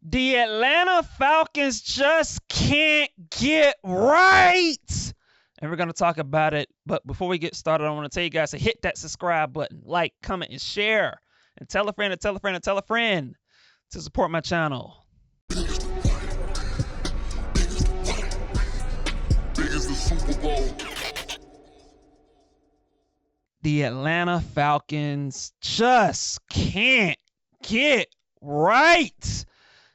The Atlanta Falcons just can't get right. And we're going to talk about it. But before we get started, I want to tell you guys to hit that subscribe button, like, comment, and share. And tell a friend, and tell a friend, and tell a friend to support my channel. The Atlanta Falcons just can't get right.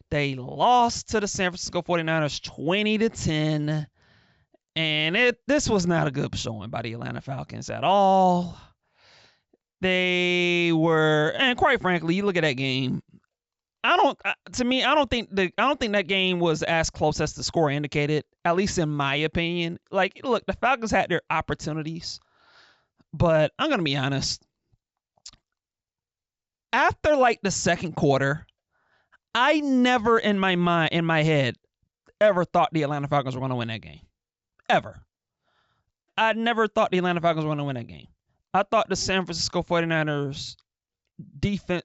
They lost to the San Francisco 49ers 20-10. And this was not a good showing by the Atlanta Falcons at all. They were, and quite frankly, you look at that game. I don't think that game was as close as the score indicated, at least in my opinion. Like, look, the Falcons had their opportunities, but I'm gonna be honest. After like the second quarter, I never in my head, ever thought the Atlanta Falcons were going to win that game. Ever. I never thought the Atlanta Falcons were going to win that game. I thought the San Francisco 49ers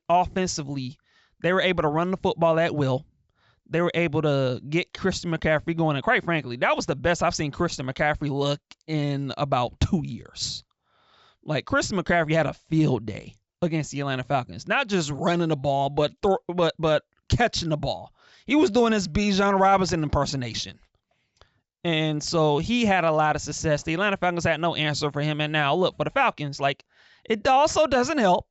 offensively, they were able to run the football at will. They were able to get Christian McCaffrey going. And quite frankly, that was the best I've seen Christian McCaffrey look in about 2 years. Like, Christian McCaffrey had a field day against the Atlanta Falcons. Not just running the ball, but catching the ball. He was doing his Bijan Robinson impersonation. And so he had a lot of success. The Atlanta Falcons had no answer for him. And now, look, for the Falcons, like, it also doesn't help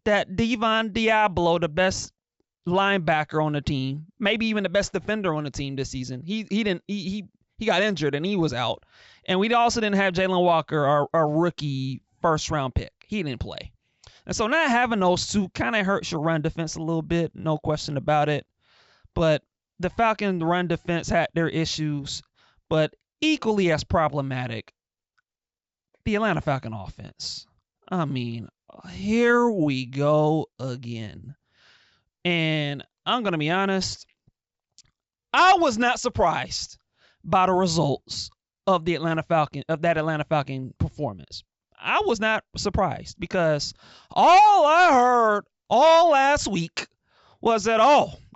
that Devon Diablo, the best linebacker on the team, maybe even the best defender on the team this season, he got injured and he was out. And we also didn't have Jalen Walker, our rookie first-round pick. He didn't play. And so not having those two kind of hurts your run defense a little bit, no question about it. But the Falcons' run defense had their issues, but equally as problematic, the Atlanta Falcon offense. I mean, here we go again. And I'm going to be honest, I was not surprised by the results of that Atlanta Falcon performance. I was not surprised because all I heard all last week was that,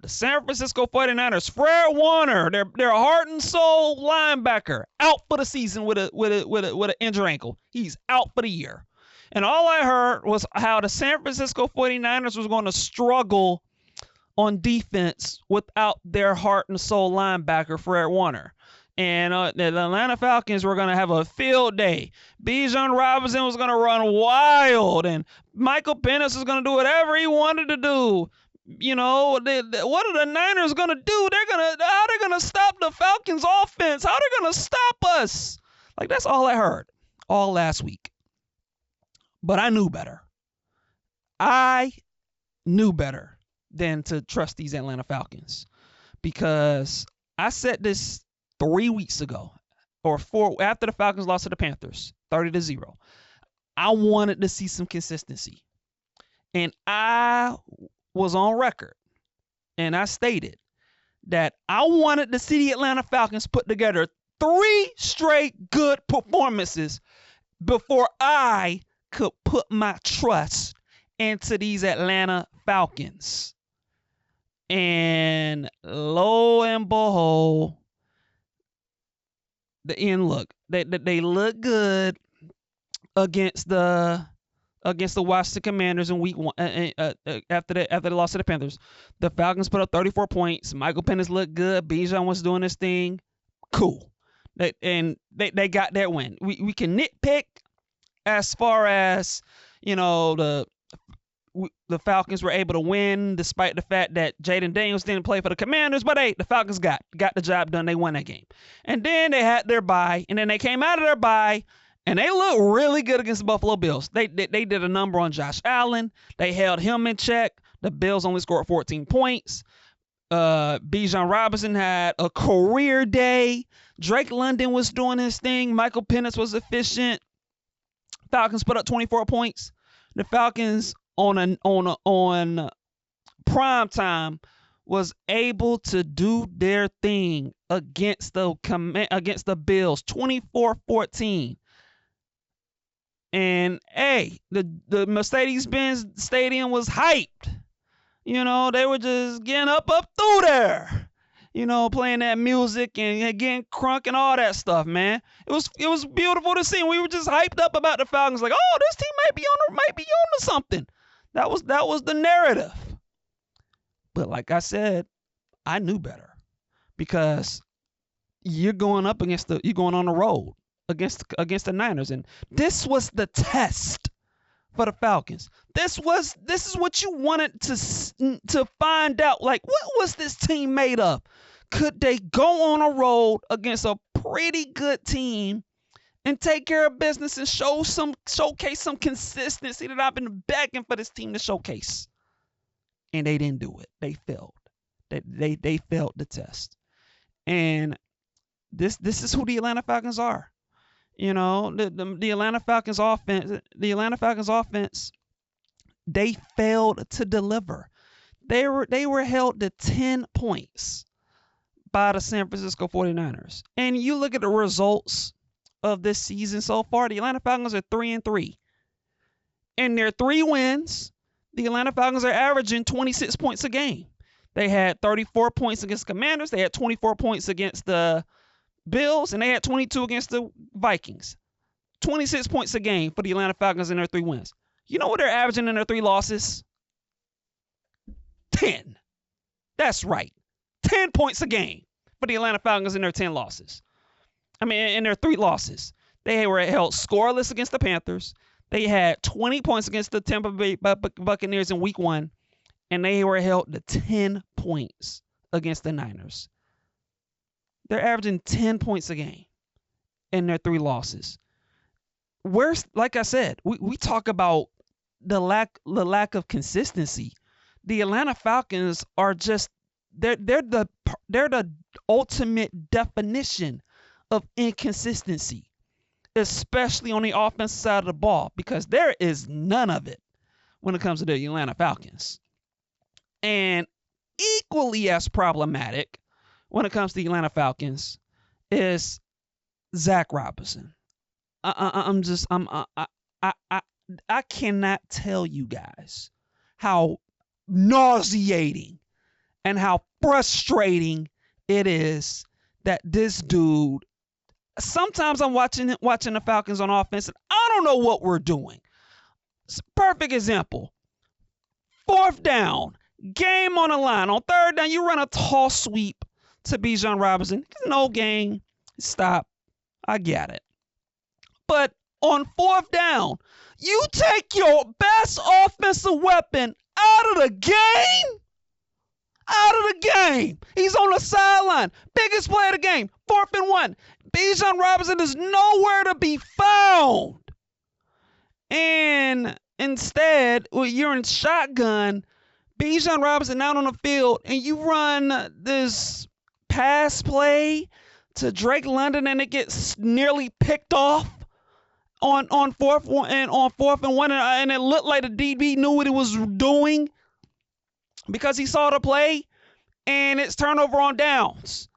the San Francisco 49ers, Fred Warner, their heart and soul linebacker, out for the season with an injured ankle. He's out for the year. And all I heard was how the San Francisco 49ers was going to struggle on defense without their heart and soul linebacker, Fred Warner. And the Atlanta Falcons were going to have a field day. Bijan Robinson was going to run wild, and Michael Penix was going to do whatever he wanted to do. You know, what are the Niners going to do? How they're going to stop the Falcons offense? How they're going to stop us? Like, that's all I heard all last week. But I knew better. I knew better than to trust these Atlanta Falcons, because I said this 3 weeks ago, or 4, after the Falcons lost to the Panthers 30-0. I wanted to see some consistency. And I was on record, and I stated that I wanted to see the Atlanta Falcons put together 3 straight good performances before I could put my trust into these Atlanta Falcons. And lo and behold, the end look. They look good against the Washington Commanders in week 1. After they lost to the Panthers, the Falcons put up 34 points. Michael Penix looked good. Bijan was doing his thing. Cool. They got their win. We can nitpick as far as, you know, the Falcons were able to win despite the fact that Jaden Daniels didn't play for the Commanders, but hey, the Falcons got the job done. They won that game. And then they had their bye, and then they came out of their bye, and they looked really good against the Buffalo Bills. They did a number on Josh Allen. They held him in check. The Bills only scored 14 points. Bijan Robinson had a career day. Drake London was doing his thing. Michael Penix was efficient. Falcons put up 24 points. The Falcons on prime time was able to do their thing against the Bills, 24-14. And hey, the Mercedes-Benz Stadium was hyped. They were just getting up through there. Playing that music and getting crunk and all that stuff, man. It was beautiful to see. We were just hyped up about the Falcons, like, oh, this team might be on to something. That was the narrative. But like I said, I knew better, because you're going on the road against the Niners, and this was the test for the Falcons. This is what you wanted to find out. Like, what was this team made of? Could they go on a road against a pretty good team and take care of business and showcase some consistency that I've been begging for this team to showcase? And they didn't do it. They failed. They failed the test. And this is who the Atlanta Falcons are. The Atlanta Falcons offense, they failed to deliver. They were held to 10 points by the San Francisco 49ers. And you look at the results of this season so far, the Atlanta Falcons are 3-3. In their 3 wins, the Atlanta Falcons are averaging 26 points a game. They had 34 points against the Commanders. They had 24 points against the Bills, and they had 22 against the Vikings. 26 points a game for the Atlanta Falcons in their 3 wins. You know what they're averaging in their 3 losses? 10. That's right. 10 points a game for the Atlanta Falcons in their 10 losses. In their 3 losses. They were held scoreless against the Panthers. They had 20 points against the Tampa Bay Buccaneers in week 1. And they were held to 10 points against the Niners. They're averaging 10 points a game in their 3 losses. Like I said, we talk about the lack of consistency. The Atlanta Falcons are just they're the ultimate definition of inconsistency, especially on the offensive side of the ball, because there is none of it when it comes to the Atlanta Falcons. And equally as problematic when it comes to the Atlanta Falcons is Zach Robinson. I cannot tell you guys how nauseating and how frustrating it is that this dude. Sometimes I'm watching the Falcons on offense, and I don't know what we're doing. It's a perfect example. 4th down, game on the line. On 3rd down, you run a toss sweep to Bijan Robinson. No gain. Stop. I get it. But on 4th down, you take your best offensive weapon out of the game? Out of the game. He's on the sideline. Biggest play of the game. 4th and 1. Bijan Robinson is nowhere to be found. And instead, you're in shotgun. Bijan Robinson out on the field, and you run this pass play to Drake London, and it gets nearly picked off on 4th and 1, and it looked like the DB knew what he was doing because he saw the play, and it's turnover on downs.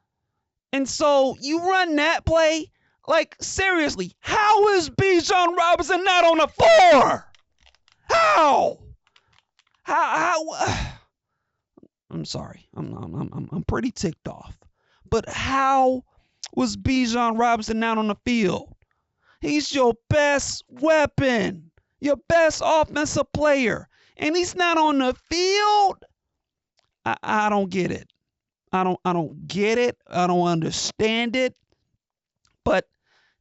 And so you run that play. Like, seriously, how is Bijan Robinson not on the floor? How? I'm sorry. I'm pretty ticked off. But how was Bijan Robinson not on the field? He's your best weapon, your best offensive player, and he's not on the field? I don't get it. I don't get it. I don't understand it. But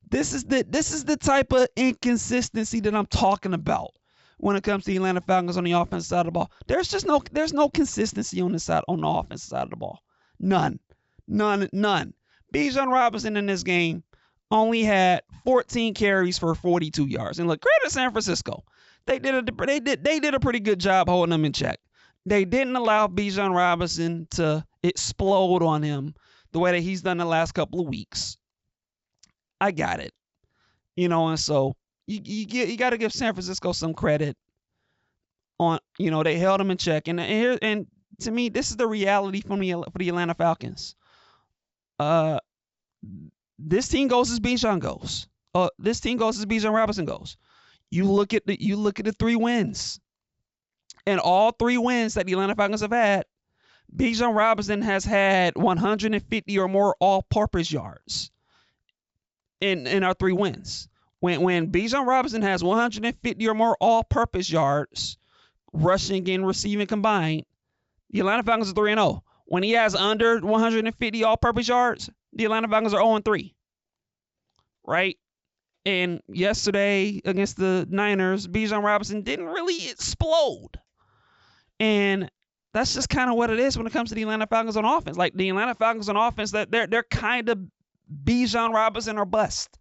this is the type of inconsistency that I'm talking about when it comes to the Atlanta Falcons on the offensive side of the ball. There's no consistency on the offensive side of the ball. None. Bijan Robinson in this game only had 14 carries for 42 yards. And look, credit San Francisco. They did a pretty good job holding them in check. They didn't allow Bijan Robinson to explode on him the way that he's done the last couple of weeks. I got it. And so you got to give San Francisco some credit on, they held him in check. And to me, this is the reality for the Atlanta Falcons. This team goes as Bijan goes. This team goes as Bijan Robinson goes. You look at the 3 wins. In all 3 wins that the Atlanta Falcons have had, Bijan Robinson has had 150 or more all-purpose yards in our 3 wins. When Bijan Robinson has 150 or more all-purpose yards, rushing and receiving combined, the Atlanta Falcons are 3-0. When he has under 150 all-purpose yards, the Atlanta Falcons are 0-3. Right? And yesterday against the Niners, Bijan Robinson didn't really explode. And that's just kind of what it is when it comes to the Atlanta Falcons on offense. Like the Atlanta Falcons on offense, that they're kind of Bijan Robinson or bust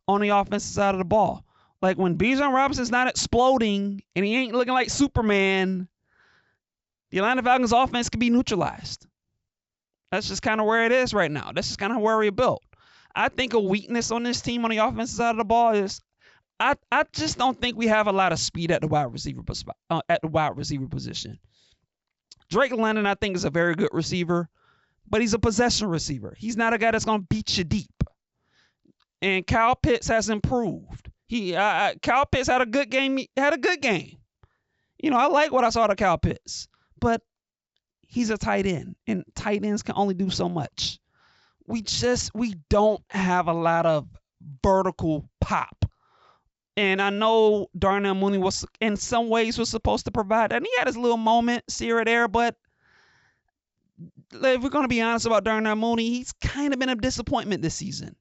on the offensive side of the ball. Like when Bijan Robinson's not exploding and he ain't looking like Superman, the Atlanta Falcons offense can be neutralized. That's just kind of where it is right now. That's just kind of where we're built. I think a weakness on this team on the offensive side of the ball is I just don't think we have a lot of speed at the wide receiver position. Drake London, I think, is a very good receiver, but he's a possession receiver. He's not a guy that's going to beat you deep. And Kyle Pitts has improved. Kyle Pitts had a good game. You know, I like what I saw to Kyle Pitts, but he's a tight end, and tight ends can only do so much. We don't have a lot of vertical pop. And I know Darnell Mooney was, in some ways, was supposed to provide that. And he had his little moments here or there, but if we're going to be honest about Darnell Mooney, he's kind of been a disappointment this season.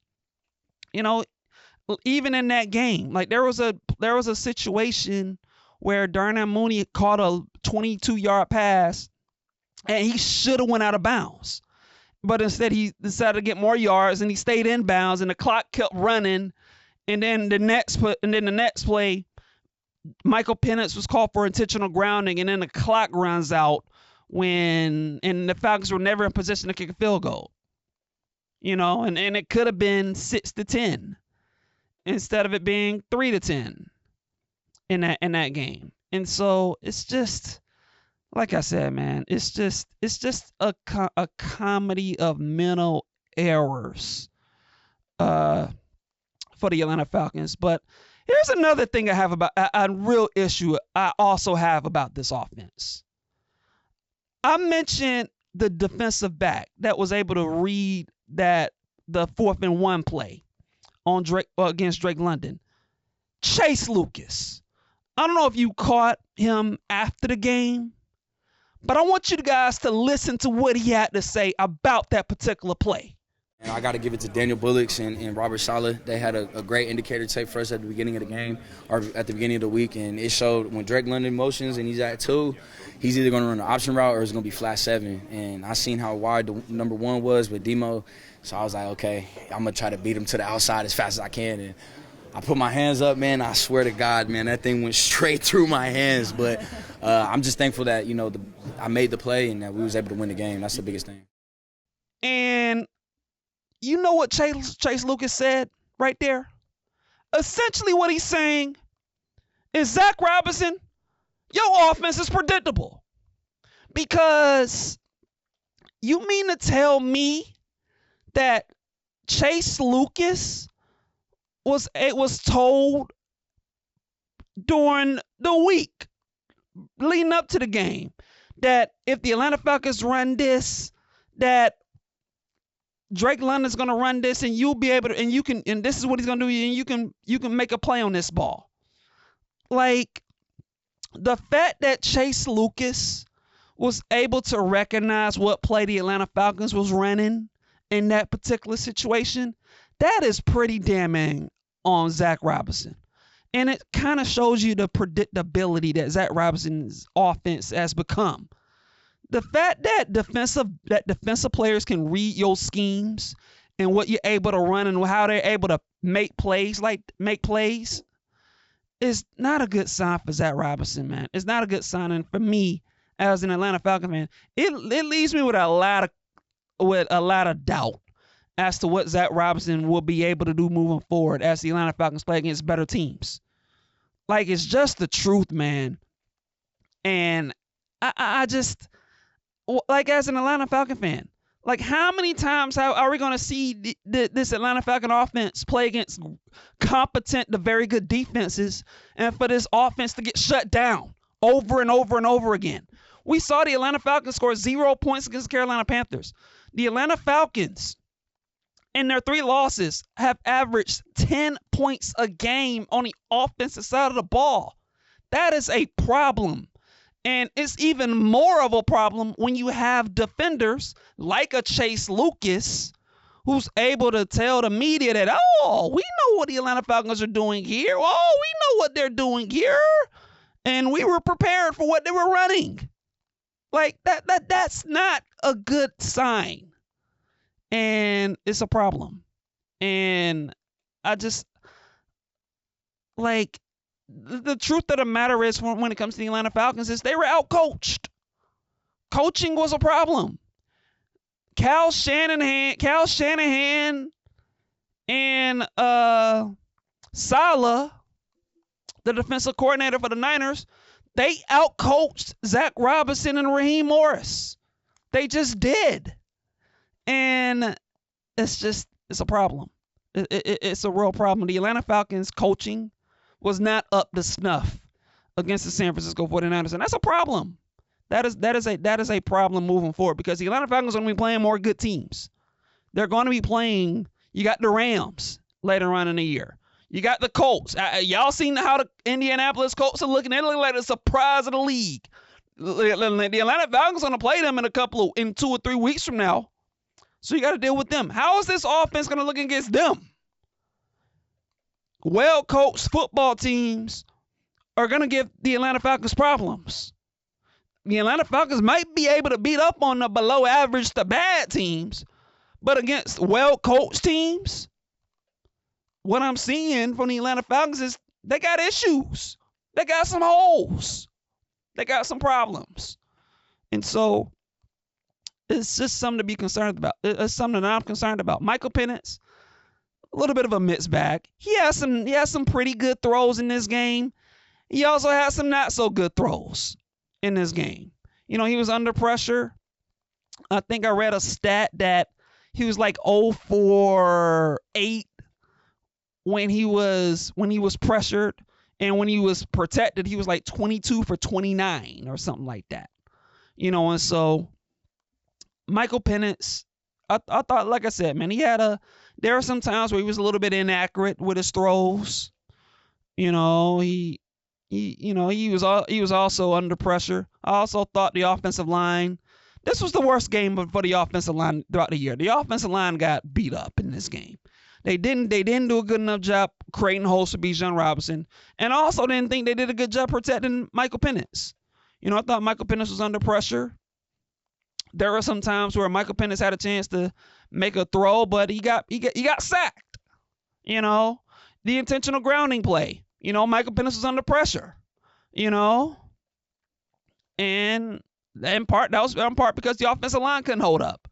You know, even in that game, like there was a situation where Darnell Mooney caught a 22-yard pass, and he should have went out of bounds. But instead, he decided to get more yards, and he stayed in bounds, and the clock kept running. And then the next play, Michael Penix was called for intentional grounding, and then the clock runs out and the Falcons were never in position to kick a field goal. You know, and it could have been 6-10 instead of it being 3-10 in that game. And so it's just, like I said, man, it's just a comedy of mental errors for the Atlanta Falcons. But here's another thing I have about a real issue I also have about this offense. I mentioned the defensive back that was able to read the 4th and 1 play on against Drake London. Chase Lucas. I don't know if you caught him after the game, but I want you guys to listen to what he had to say about that particular play. And I got to give it to Daniel Bullocks and Robert Saleh. They had a great indicator tape for us at the beginning of the game or at the beginning of the week, and it showed when Drake London motions and he's at 2, he's either going to run the option route or it's going to be flat 7. And I seen how wide the number 1 was with Demo, so I was like, okay, I'm going to try to beat him to the outside as fast as I can. And I put my hands up, man. I swear to God, man, that thing went straight through my hands. But I'm just thankful that, you know, I made the play and that we was able to win the game. That's the biggest thing. And you know what Chase Lucas said right there? Essentially what he's saying is, Zach Robinson, your offense is predictable. Because you mean to tell me that Chase Lucas was told during the week leading up to the game that if the Atlanta Falcons run this, that Drake London's going to run this, and you'll be able to, and this is what he's going to do, and you can make a play on this ball. Like, the fact that Chase Lucas was able to recognize what play the Atlanta Falcons was running in that particular situation, that is pretty damning on Zach Robinson. And it kind of shows you the predictability that Zach Robinson's offense has become. The fact that defensive players can read your schemes and what you're able to run and how they're able to make plays is not a good sign for Zach Robinson, man. It's not a good sign, and for me as an Atlanta Falcons fan, it leaves me with a lot of doubt as to what Zach Robinson will be able to do moving forward as the Atlanta Falcons play against better teams. Like, it's just the truth, man. And I just, like, as an Atlanta Falcon fan, like, how many times are we going to see this Atlanta Falcon offense play against competent to very good defenses and for this offense to get shut down over and over and over again. We saw the Atlanta Falcons score 0 points against the Carolina Panthers. The Atlanta Falcons, in their 3 losses, have averaged 10 points a game on the offensive side of the ball. That is a problem. And it's even more of a problem when you have defenders like a Chase Lucas, who's able to tell the media that, oh, we know what the Atlanta Falcons are doing here. Oh, we know what they're doing here. And we were prepared for what they were running. Like, that's not a good sign. And it's a problem. And I just, like, the truth of the matter is, when it comes to the Atlanta Falcons, is they were outcoached. Coaching was a problem. Cal Shanahan and Saleh, the defensive coordinator for the Niners, they outcoached Zach Robinson and Raheem Morris. They just did. And it's a problem. It's a real problem. The Atlanta Falcons coaching was not up to snuff against the San Francisco 49ers, and that's a problem. That is a problem moving forward, because the Atlanta Falcons are going to be playing more good teams. They're going to be playing. You got the Rams later on in the year. You got the Colts. Y'all seen how the Indianapolis Colts are looking? They look like the surprise of the league. The Atlanta Falcons are going to play them in 2 or 3 weeks from now. So you got to deal with them. How is this offense going to look against them? Well-coached football teams are going to give the Atlanta Falcons problems. The Atlanta Falcons might be able to beat up on the below average to bad teams, but against well-coached teams, what I'm seeing from the Atlanta Falcons is they got issues. They got some holes. They got some problems. And so it's just something to be concerned about. It's something that I'm concerned about. Michael Penix, a little bit of a mixed bag. He has some pretty good throws in this game. He also has some not so good throws in this game. You know, he was under pressure. I think I read a stat that he was like 0 for 8 when he was pressured, and when he was protected, he was like 22 for 29 or something like that. You know, and so Michael Penix, I thought, like I said, man, there are some times where he was a little bit inaccurate with his throws. You know, he was also under pressure. I also thought the offensive line, this was the worst game for the offensive line throughout the year. The offensive line got beat up in this game. They didn't do a good enough job creating holes for Bijan Robinson, and I also didn't think they did a good job protecting Michael Penix. You know, I thought Michael Penix was under pressure. There were some times where Michael Penix had a chance to make a throw, but he got sacked. You know, the intentional grounding play. You know, Michael Penix was under pressure. You know, and in part because the offensive line couldn't hold up,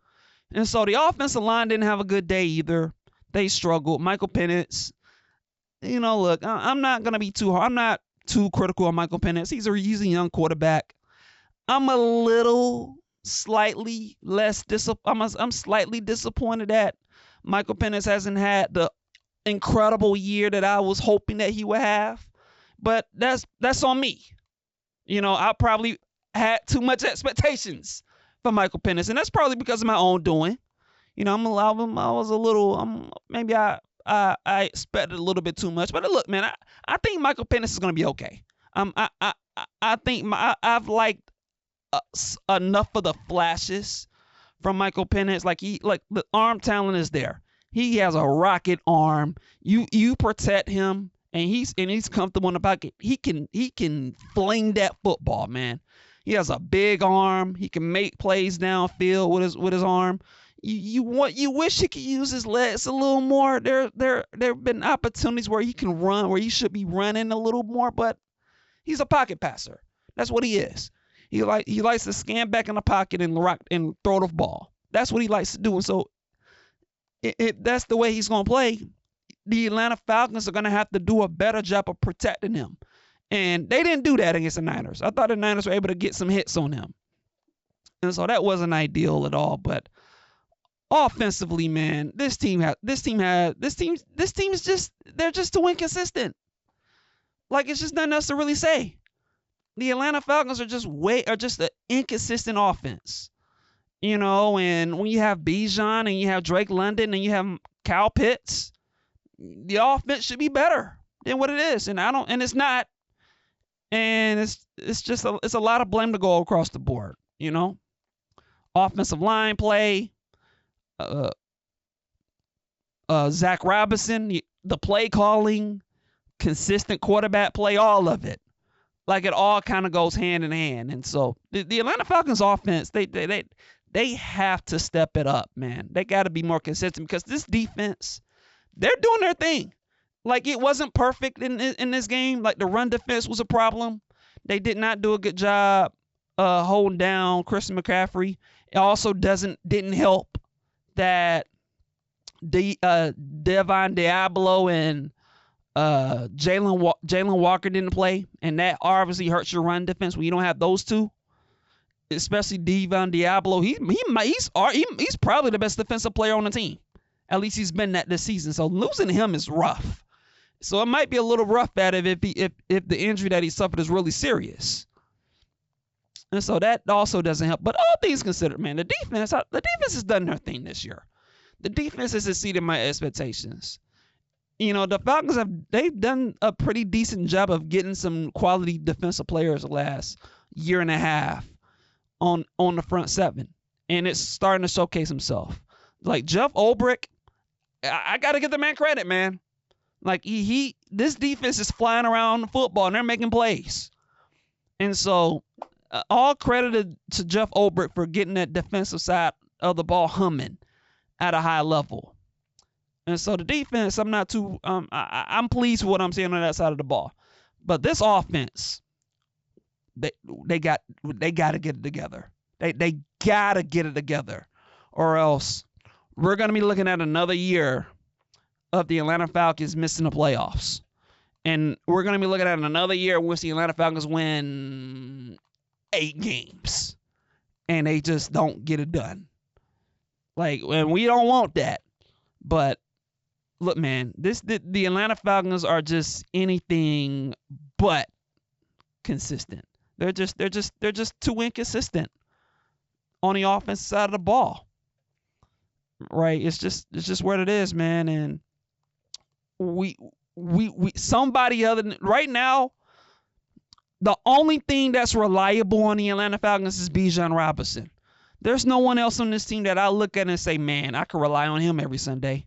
and so the offensive line didn't have a good day either. They struggled. Michael Penix, you know, look, I'm not gonna be too hard. I'm not too critical of Michael Penix. He's a young quarterback. I'm slightly disappointed that Michael Penix hasn't had the incredible year that I was hoping that he would have, but that's on me. You know, I probably had too much expectations for Michael Penix, and that's probably because of my own doing. You know, maybe I expected a little bit too much, but look, man, I think Michael Penix is gonna be okay. I think I've liked enough of the flashes from Michael Penix. Like the arm talent is there. He has a rocket arm. You protect him, and he's comfortable in the pocket. He can fling that football, man. He has a big arm. He can make plays downfield with his arm. You wish he could use his legs a little more. There have been opportunities where he can run, where he should be running a little more, but he's a pocket passer. That's what he is. He likes to scan back in the pocket and throw the ball. That's what he likes to do. And so that's the way he's going to play. The Atlanta Falcons are going to have to do a better job of protecting him. And they didn't do that against the Niners. I thought the Niners were able to get some hits on him. And so that wasn't ideal at all. But offensively, man, this team is just, they're just too inconsistent. Like, it's just nothing else to really say. the Atlanta Falcons are just an inconsistent offense. And when you have Bijan and you have Drake London and you have Kyle Pitts, the offense should be better than what it is. And it's not. And it's a lot of blame to go across the board, Offensive line play, Zach Robinson, the play calling, consistent quarterback play, all of it. Like it all kind of goes hand in hand. And so the Atlanta Falcons offense, they have to step it up, man. They got to be more consistent because this defense, they're doing their thing. Like it wasn't perfect in this game. Like the run defense was a problem. They did not do a good job holding down Christian McCaffrey. It also didn't help that Devon Diablo and Jalen Walker didn't play, and that obviously hurts your run defense when you don't have those two. Especially Devon Diablo, he's probably the best defensive player on the team. At least he's been that this season. So losing him is rough. So it might be a little rough at it if the injury that he suffered is really serious. And so that also doesn't help. But all things considered, man, the defense has done their thing this year. The defense has exceeded my expectations. The Falcons they've done a pretty decent job of getting some quality defensive players the last year and a half on the front seven. And it's starting to showcase himself. Like Jeff Ulbrich, I got to give the man credit, man. Like this defense is flying around the football and they're making plays. And so all credit to Jeff Ulbrich for getting that defensive side of the ball humming at a high level. And so the defense, I'm not too I'm pleased with what I'm seeing on that side of the ball. But this offense, they got to get it together. They got to get it together, or else we're going to be looking at another year of the Atlanta Falcons missing the playoffs. And we're going to be looking at another year in which the Atlanta Falcons win 8 games and they just don't get it done. And we don't want that. But look, man, the Atlanta Falcons are just anything but consistent. They're just too inconsistent on the offensive side of the ball. Right? It's just what it is, man. And we somebody other than right now, the only thing that's reliable on the Atlanta Falcons is Bijan Robinson. There's no one else on this team that I look at and say, man, I could rely on him every Sunday.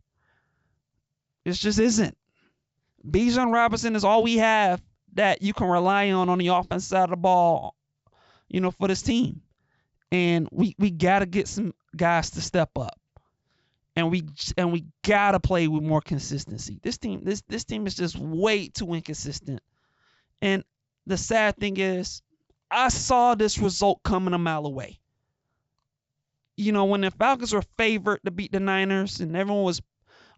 It just isn't. Bijan Robinson is all we have that you can rely on the offensive side of the ball, for this team. And we got to get some guys to step up. And we got to play with more consistency. This team is just way too inconsistent. And the sad thing is, I saw this result coming a mile away. When the Falcons were favored to beat the Niners and everyone was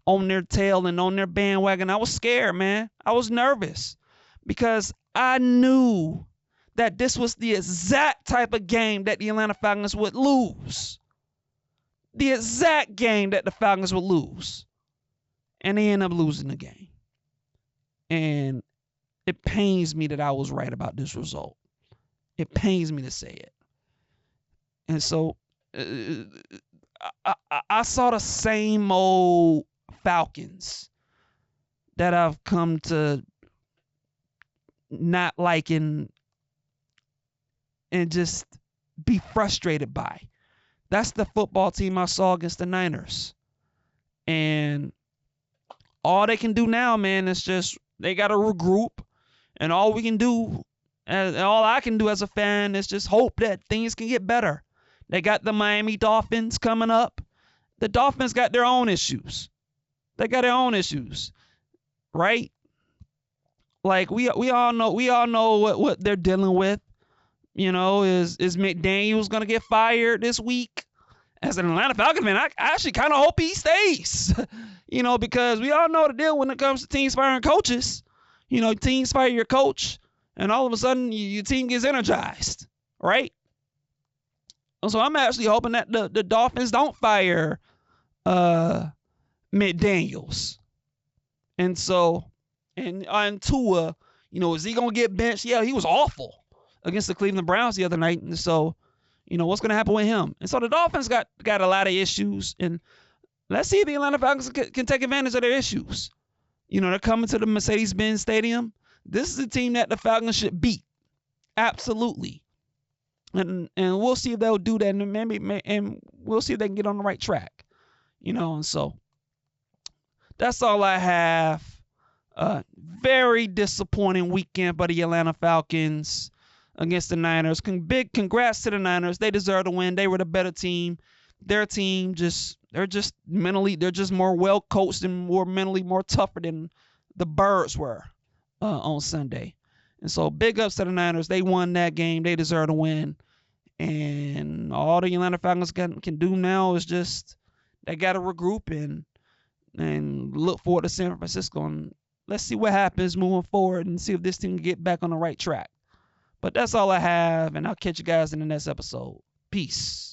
on their tail and on their bandwagon, I was scared, man. I was nervous because I knew that this was the exact type of game that the Atlanta Falcons would lose. The exact game that the Falcons would lose. And they end up losing the game. And it pains me that I was right about this result. It pains me to say it. And so I saw the same old Falcons that I've come to not liking and just be frustrated by. That's the football team I saw against the Niners. And all they can do now, man, is just they got to regroup. And all we can do, and all I can do as a fan is just hope that things can get better. They got the Miami Dolphins coming up. The Dolphins got their own issues. They got their own issues, right? Like we all know what they're dealing with. Is McDaniels gonna get fired this week? As an Atlanta Falcons fan, I actually kind of hope he stays. Because we all know the deal when it comes to teams firing coaches. Teams fire your coach, and all of a sudden your team gets energized, right? So I'm actually hoping that the Dolphins don't fire McDaniels. And so, and Tua, is he going to get benched? Yeah, he was awful against the Cleveland Browns the other night. And so, what's going to happen with him? And so the Dolphins got a lot of issues. And let's see if the Atlanta Falcons can take advantage of their issues. They're coming to the Mercedes-Benz Stadium. This is a team that the Falcons should beat. Absolutely. And we'll see if they'll do that. And we'll see if they can get on the right track. And so that's all I have. Very disappointing weekend by the Atlanta Falcons against the Niners. Big congrats to the Niners. They deserve to win. They were the better team. Their team they're just more well coached and mentally more tougher than the Birds were on Sunday. And so big ups to the Niners. They won that game. They deserve to win. And all the Atlanta Falcons can do now is just they got to regroup and look forward to San Francisco. And let's see what happens moving forward and see if this team can get back on the right track. But that's all I have, and I'll catch you guys in the next episode. Peace.